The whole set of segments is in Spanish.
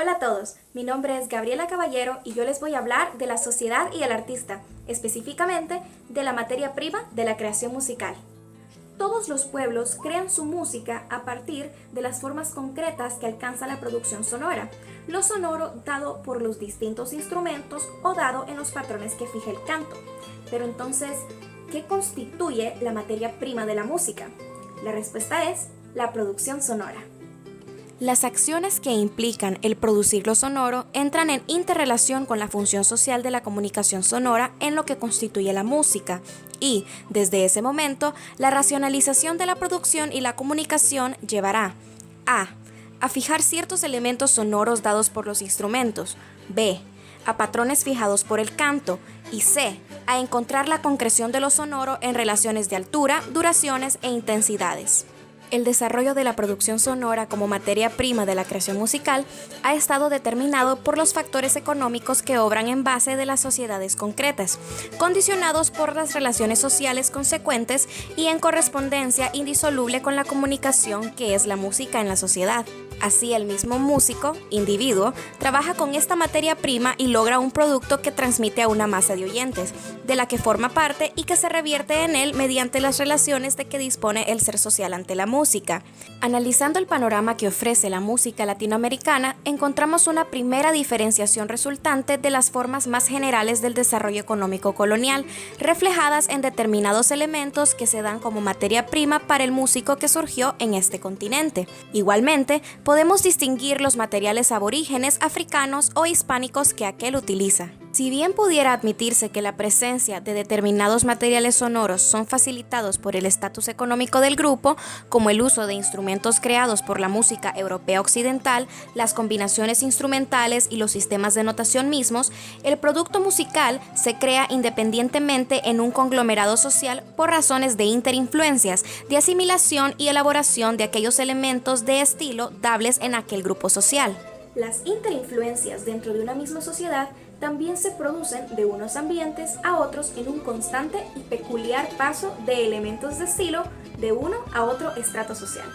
Hola a todos, mi nombre es Gabriela Caballero y yo les voy a hablar de la sociedad y el artista, específicamente de la materia prima de la creación musical. Todos los pueblos crean su música a partir de las formas concretas que alcanza la producción sonora, lo sonoro dado por los distintos instrumentos o dado en los patrones que fija el canto. Pero entonces, ¿qué constituye la materia prima de la música? La respuesta es la producción sonora. Las acciones que implican el producir lo sonoro entran en interrelación con la función social de la comunicación sonora en lo que constituye la música y, desde ese momento, la racionalización de la producción y la comunicación llevará a fijar ciertos elementos sonoros dados por los instrumentos, b. a patrones fijados por el canto y c. a encontrar la concreción de lo sonoro en relaciones de altura, duraciones e intensidades. El desarrollo de la producción sonora como materia prima de la creación musical ha estado determinado por los factores económicos que obran en base de las sociedades concretas, condicionados por las relaciones sociales consecuentes y en correspondencia indisoluble con la comunicación que es la música en la sociedad. Así, el mismo músico, individuo, trabaja con esta materia prima y logra un producto que transmite a una masa de oyentes, de la que forma parte y que se revierte en él mediante las relaciones de que dispone el ser social ante la música. Analizando el panorama que ofrece la música latinoamericana, encontramos una primera diferenciación resultante de las formas más generales del desarrollo económico colonial, reflejadas en determinados elementos que se dan como materia prima para el músico que surgió en este continente. Igualmente, podemos distinguir los materiales aborígenes, africanos o hispánicos que aquel utiliza. Si bien pudiera admitirse que la presencia de determinados materiales sonoros son facilitados por el estatus económico del grupo, como el uso de instrumentos creados por la música europea occidental, las combinaciones instrumentales y los sistemas de notación mismos, el producto musical se crea independientemente en un conglomerado social por razones de interinfluencias, de asimilación y elaboración de aquellos elementos de estilo dables en aquel grupo social. Las interinfluencias dentro de una misma sociedad también se producen de unos ambientes a otros en un constante y peculiar paso de elementos de estilo de uno a otro estrato social.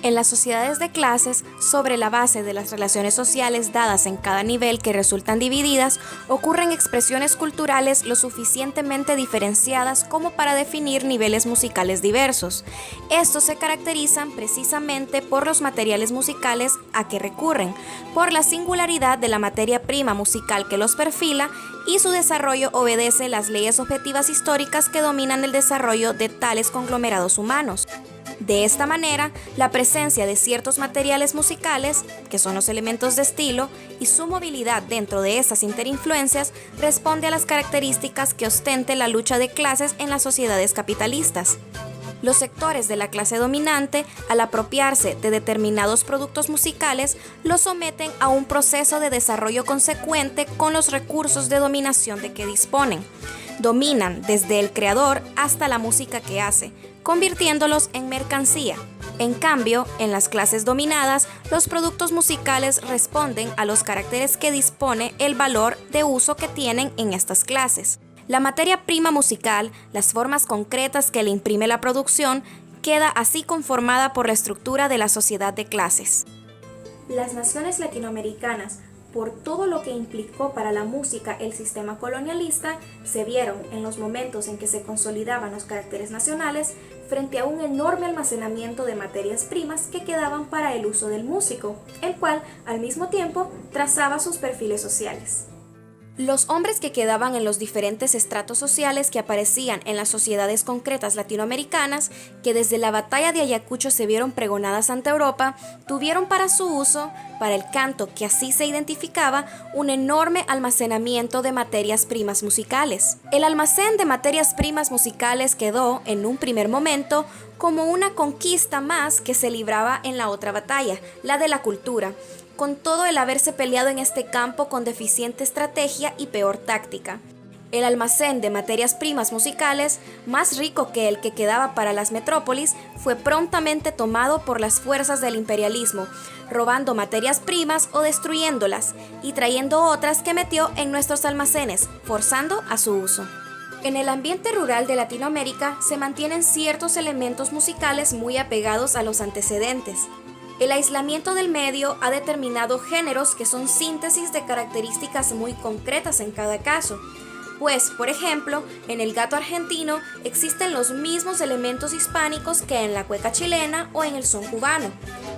En las sociedades de clases, sobre la base de las relaciones sociales dadas en cada nivel que resultan divididas, ocurren expresiones culturales lo suficientemente diferenciadas como para definir niveles musicales diversos. Estos se caracterizan precisamente por los materiales musicales a que recurren, por la singularidad de la materia prima musical que los perfila y su desarrollo obedece las leyes objetivas históricas que dominan el desarrollo de tales conglomerados humanos. De esta manera, la presencia de ciertos materiales musicales, que son los elementos de estilo, y su movilidad dentro de esas interinfluencias responde a las características que ostente la lucha de clases en las sociedades capitalistas. Los sectores de la clase dominante, al apropiarse de determinados productos musicales, los someten a un proceso de desarrollo consecuente con los recursos de dominación de que disponen. Dominan desde el creador hasta la música que hace, convirtiéndolos en mercancía. En cambio, en las clases dominadas, los productos musicales responden a los caracteres que dispone el valor de uso que tienen en estas clases. La materia prima musical, las formas concretas que le imprime la producción, queda así conformada por la estructura de la sociedad de clases. Las naciones latinoamericanas, por todo lo que implicó para la música el sistema colonialista, se vieron en los momentos en que se consolidaban los caracteres nacionales frente a un enorme almacenamiento de materias primas que quedaban para el uso del músico, el cual al mismo tiempo trazaba sus perfiles sociales. Los hombres que quedaban en los diferentes estratos sociales que aparecían en las sociedades concretas latinoamericanas, que desde la batalla de Ayacucho se vieron pregonadas ante Europa, tuvieron para su uso, para el canto que así se identificaba, un enorme almacenamiento de materias primas musicales. El almacén de materias primas musicales quedó, en un primer momento, como una conquista más que se libraba en la otra batalla, la de la cultura, con todo el haberse peleado en este campo con deficiente estrategia y peor táctica. El almacén de materias primas musicales, más rico que el que quedaba para las metrópolis, fue prontamente tomado por las fuerzas del imperialismo, robando materias primas o destruyéndolas, y trayendo otras que metió en nuestros almacenes, forzando a su uso. En el ambiente rural de Latinoamérica se mantienen ciertos elementos musicales muy apegados a los antecedentes. El aislamiento del medio ha determinado géneros que son síntesis de características muy concretas en cada caso. Pues, por ejemplo, en el gato argentino existen los mismos elementos hispánicos que en la cueca chilena o en el son cubano,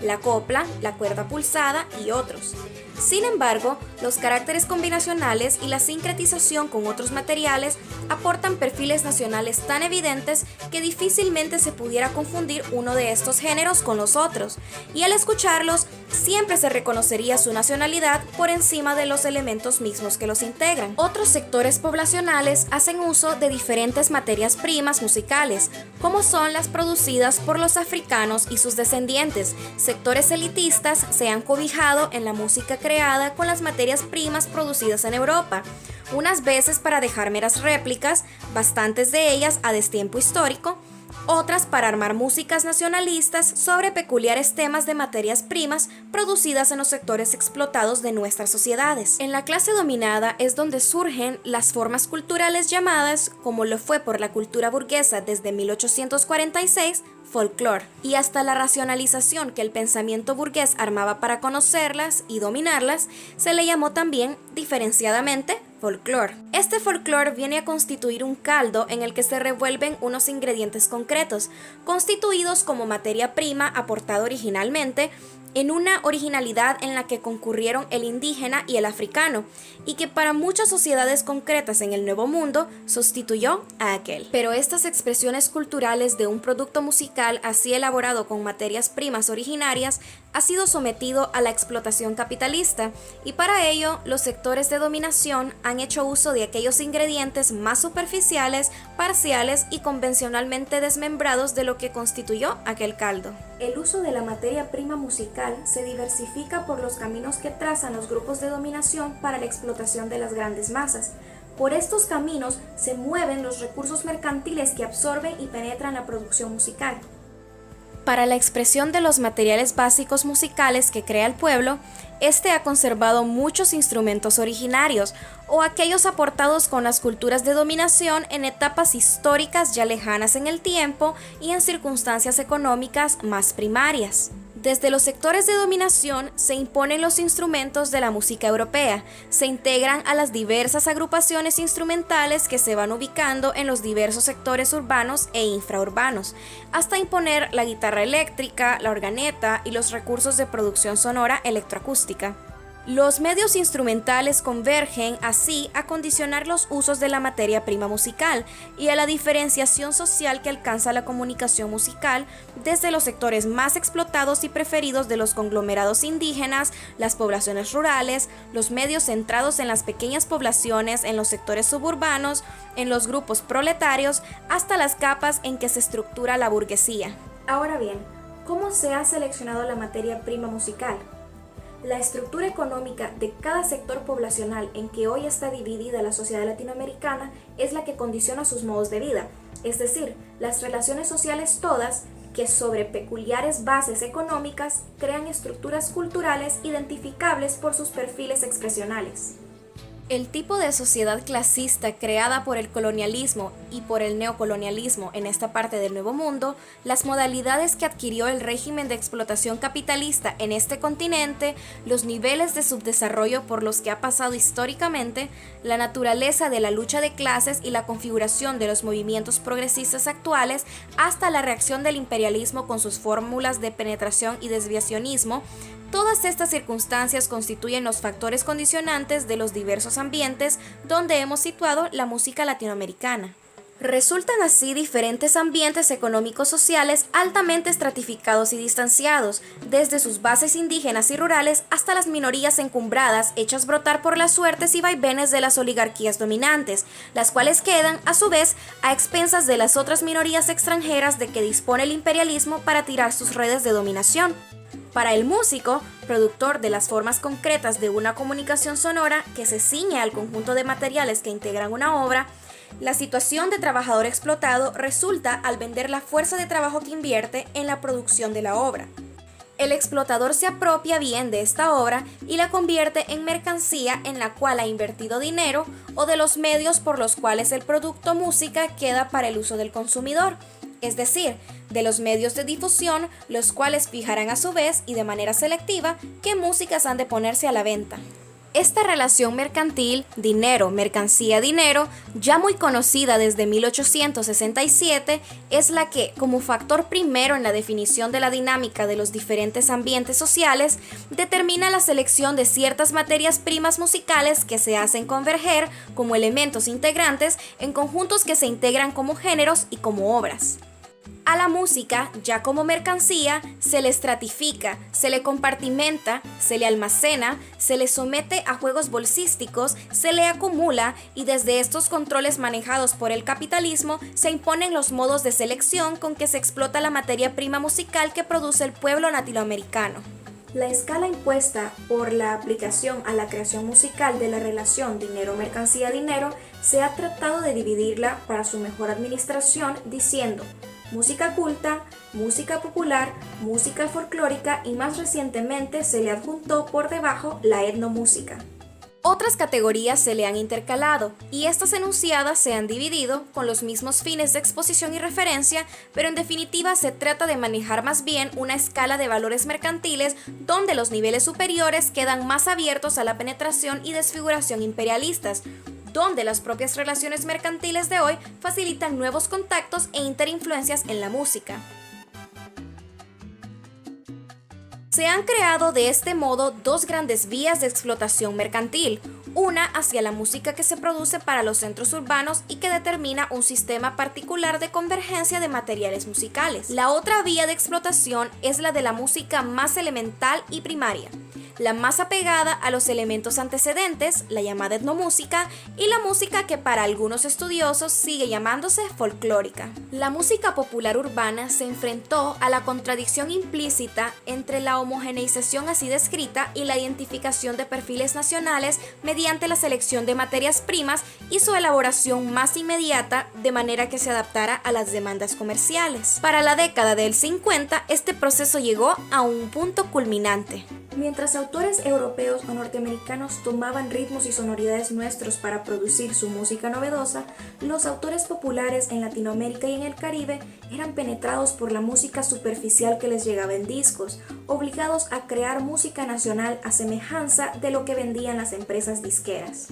la copla, la cuerda pulsada y otros. Sin embargo, los caracteres combinacionales y la sincretización con otros materiales aportan perfiles nacionales tan evidentes que difícilmente se pudiera confundir uno de estos géneros con los otros, y al escucharlos siempre se reconocería su nacionalidad por encima de los elementos mismos que los integran. Otros sectores poblacionales hacen uso de diferentes materias primas musicales, como son las producidas por los africanos y sus descendientes. Sectores elitistas se han cobijado en la música creada con las materias primas producidas en Europa, unas veces para dejar meras réplicas, bastantes de ellas a destiempo histórico, otras para armar músicas nacionalistas sobre peculiares temas de materias primas producidas en los sectores explotados de nuestras sociedades. En la clase dominada es donde surgen las formas culturales llamadas, como lo fue por la cultura burguesa desde 1846, folclore, y hasta la racionalización que el pensamiento burgués armaba para conocerlas y dominarlas, se le llamó también, diferenciadamente, folclore. Este folclore viene a constituir un caldo en el que se revuelven unos ingredientes concretos, constituidos como materia prima aportada originalmente, en una originalidad en la que concurrieron el indígena y el africano, y que para muchas sociedades concretas en el Nuevo Mundo sustituyó a aquel. Pero estas expresiones culturales de un producto musical así elaborado con materias primas originarias ha sido sometido a la explotación capitalista, y para ello los sectores de dominación han hecho uso de aquellos ingredientes más superficiales, parciales y convencionalmente desmembrados de lo que constituyó aquel caldo. El uso de la materia prima musical se diversifica por los caminos que trazan los grupos de dominación para la explotación de las grandes masas. Por estos caminos se mueven los recursos mercantiles que absorben y penetran la producción musical. Para la expresión de los materiales básicos musicales que crea el pueblo, este ha conservado muchos instrumentos originarios o aquellos aportados con las culturas de dominación en etapas históricas ya lejanas en el tiempo y en circunstancias económicas más primarias. Desde los sectores de dominación se imponen los instrumentos de la música europea, se integran a las diversas agrupaciones instrumentales que se van ubicando en los diversos sectores urbanos e infraurbanos, hasta imponer la guitarra eléctrica, la organeta y los recursos de producción sonora electroacústica. Los medios instrumentales convergen así a condicionar los usos de la materia prima musical y a la diferenciación social que alcanza la comunicación musical desde los sectores más explotados y preferidos de los conglomerados indígenas, las poblaciones rurales, los medios centrados en las pequeñas poblaciones, en los sectores suburbanos, en los grupos proletarios, hasta las capas en que se estructura la burguesía. Ahora bien, ¿cómo se ha seleccionado la materia prima musical? La estructura económica de cada sector poblacional en que hoy está dividida la sociedad latinoamericana es la que condiciona sus modos de vida, es decir, las relaciones sociales todas que sobre peculiares bases económicas crean estructuras culturales identificables por sus perfiles expresionales. El tipo de sociedad clasista creada por el colonialismo y por el neocolonialismo en esta parte del Nuevo Mundo, las modalidades que adquirió el régimen de explotación capitalista en este continente, los niveles de subdesarrollo por los que ha pasado históricamente, la naturaleza de la lucha de clases y la configuración de los movimientos progresistas actuales, hasta la reacción del imperialismo con sus fórmulas de penetración y desviacionismo. Todas estas circunstancias constituyen los factores condicionantes de los diversos ambientes donde hemos situado la música latinoamericana. Resultan así diferentes ambientes económicos sociales altamente estratificados y distanciados, desde sus bases indígenas y rurales hasta las minorías encumbradas hechas brotar por las suertes y vaivenes de las oligarquías dominantes, las cuales quedan, a su vez, a expensas de las otras minorías extranjeras de que dispone el imperialismo para tirar sus redes de dominación. Para el músico, productor de las formas concretas de una comunicación sonora que se ciñe al conjunto de materiales que integran una obra, la situación de trabajador explotado resulta al vender la fuerza de trabajo que invierte en la producción de la obra. El explotador se apropia bien de esta obra y la convierte en mercancía en la cual ha invertido dinero o de los medios por los cuales el producto música queda para el uso del consumidor. es decir, de los medios de difusión, los cuales fijarán a su vez y de manera selectiva qué músicas han de ponerse a la venta. Esta relación mercantil, dinero, mercancía, dinero, ya muy conocida desde 1867, es la que, como factor primero en la definición de la dinámica de los diferentes ambientes sociales, determina la selección de ciertas materias primas musicales que se hacen converger como elementos integrantes en conjuntos que se integran como géneros y como obras. A la música, ya como mercancía, se le estratifica, se le compartimenta, se le almacena, se le somete a juegos bolsísticos, se le acumula y desde estos controles manejados por el capitalismo se imponen los modos de selección con que se explota la materia prima musical que produce el pueblo latinoamericano. La escala impuesta por la aplicación a la creación musical de la relación dinero-mercancía-dinero se ha tratado de dividirla para su mejor administración diciendo música culta, música popular, música folclórica y más recientemente se le adjuntó por debajo la etnomúsica. Otras categorías se le han intercalado y estas enunciadas se han dividido con los mismos fines de exposición y referencia, pero en definitiva se trata de manejar más bien una escala de valores mercantiles donde los niveles superiores quedan más abiertos a la penetración y desfiguración imperialistas, donde las propias relaciones mercantiles de hoy facilitan nuevos contactos e interinfluencias en la música. Se han creado de este modo dos grandes vías de explotación mercantil, una hacia la música que se produce para los centros urbanos y que determina un sistema particular de convergencia de materiales musicales. La otra vía de explotación es la de la música más elemental y primaria, la más apegada a los elementos antecedentes, la llamada etnomúsica, y la música que para algunos estudiosos sigue llamándose folclórica. La música popular urbana se enfrentó a la contradicción implícita entre la homogeneización así descrita y la identificación de perfiles nacionales mediante la selección de materias primas y su elaboración más inmediata de manera que se adaptara a las demandas comerciales. Para la década del 50, este proceso llegó a un punto culminante. Mientras autores europeos o norteamericanos tomaban ritmos y sonoridades nuestros para producir su música novedosa, los autores populares en Latinoamérica y en el Caribe eran penetrados por la música superficial que les llegaba en discos, obligados a crear música nacional a semejanza de lo que vendían las empresas disqueras.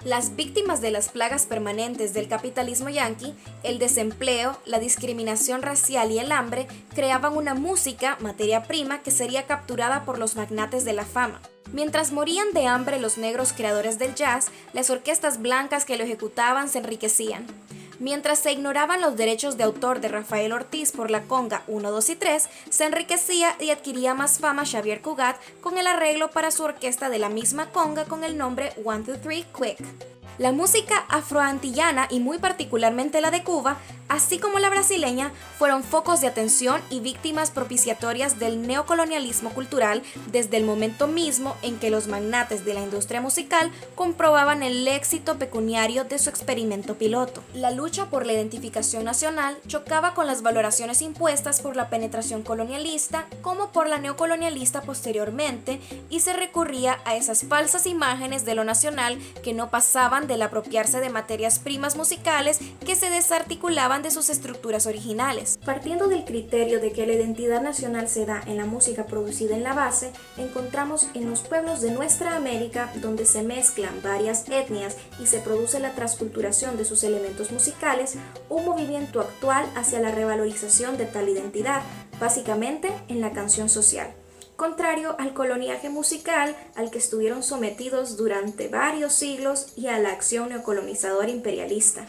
Las víctimas de las plagas permanentes del capitalismo yanqui, el desempleo, la discriminación racial y el hambre, creaban una música, materia prima, que sería capturada por los magnates de la fama. Mientras morían de hambre los negros creadores del jazz, las orquestas blancas que lo ejecutaban se enriquecían. Mientras se ignoraban los derechos de autor de Rafael Ortiz por la conga 1, 2 y 3, se enriquecía y adquiría más fama Xavier Cugat con el arreglo para su orquesta de la misma conga con el nombre 1, 2, 3, Quick. La música afroantillana y muy particularmente la de Cuba, así como la brasileña, fueron focos de atención y víctimas propiciatorias del neocolonialismo cultural desde el momento mismo en que los magnates de la industria musical comprobaban el éxito pecuniario de su experimento piloto. La lucha por la identificación nacional chocaba con las valoraciones impuestas por la penetración colonialista como por la neocolonialista posteriormente y se recurría a esas falsas imágenes de lo nacional que no pasaban del apropiarse de materias primas musicales que se desarticulaban de sus estructuras originales. Partiendo del criterio de que la identidad nacional se da en la música producida en la base, encontramos en los pueblos de nuestra América, donde se mezclan varias etnias y se produce la transculturación de sus elementos musicales, un movimiento actual hacia la revalorización de tal identidad, básicamente en la canción social, contrario al coloniaje musical al que estuvieron sometidos durante varios siglos y a la acción neocolonizadora imperialista.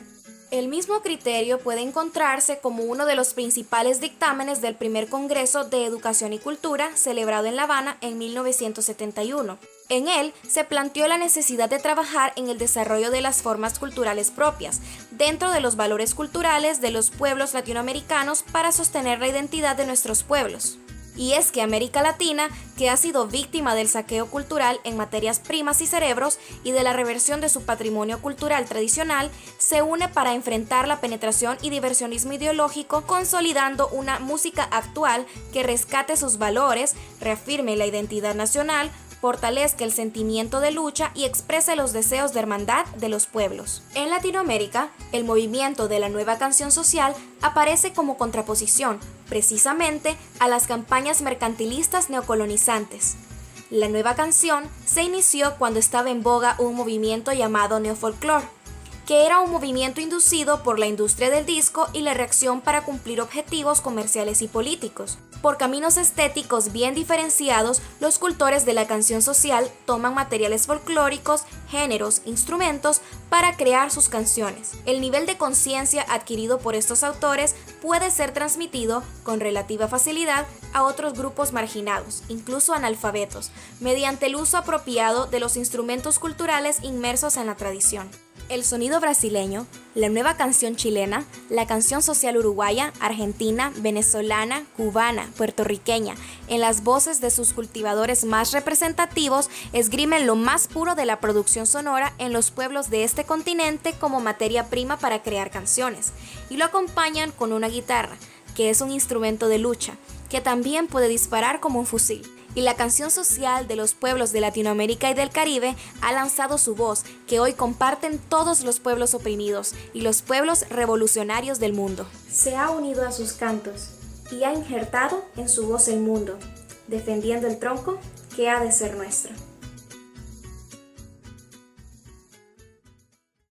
El mismo criterio puede encontrarse como uno de los principales dictámenes del primer Congreso de Educación y Cultura celebrado en La Habana en 1971. En él se planteó la necesidad de trabajar en el desarrollo de las formas culturales propias, dentro de los valores culturales de los pueblos latinoamericanos para sostener la identidad de nuestros pueblos. Y es que América Latina, que ha sido víctima del saqueo cultural en materias primas y cerebros y de la reversión de su patrimonio cultural tradicional, se une para enfrentar la penetración y diversionismo ideológico, consolidando una música actual que rescate sus valores, reafirme la identidad nacional, fortalezca el sentimiento de lucha y exprese los deseos de hermandad de los pueblos. En Latinoamérica, el movimiento de la nueva canción social aparece como contraposición, precisamente, a las campañas mercantilistas neocolonizantes. La nueva canción se inició cuando estaba en boga un movimiento llamado neofolclore, que era un movimiento inducido por la industria del disco y la reacción para cumplir objetivos comerciales y políticos. Por caminos estéticos bien diferenciados, los cultores de la canción social toman materiales folclóricos, géneros, instrumentos para crear sus canciones. El nivel de conciencia adquirido por estos autores puede ser transmitido con relativa facilidad a otros grupos marginados, incluso analfabetos, mediante el uso apropiado de los instrumentos culturales inmersos en la tradición. El sonido brasileño, la nueva canción chilena, la canción social uruguaya, argentina, venezolana, cubana, puertorriqueña, en las voces de sus cultivadores más representativos, esgrimen lo más puro de la producción sonora en los pueblos de este continente como materia prima para crear canciones, y lo acompañan con una guitarra, que es un instrumento de lucha, que también puede disparar como un fusil. Y la canción social de los pueblos de Latinoamérica y del Caribe ha lanzado su voz, que hoy comparten todos los pueblos oprimidos y los pueblos revolucionarios del mundo. Se ha unido a sus cantos y ha injertado en su voz el mundo, defendiendo el tronco que ha de ser nuestro.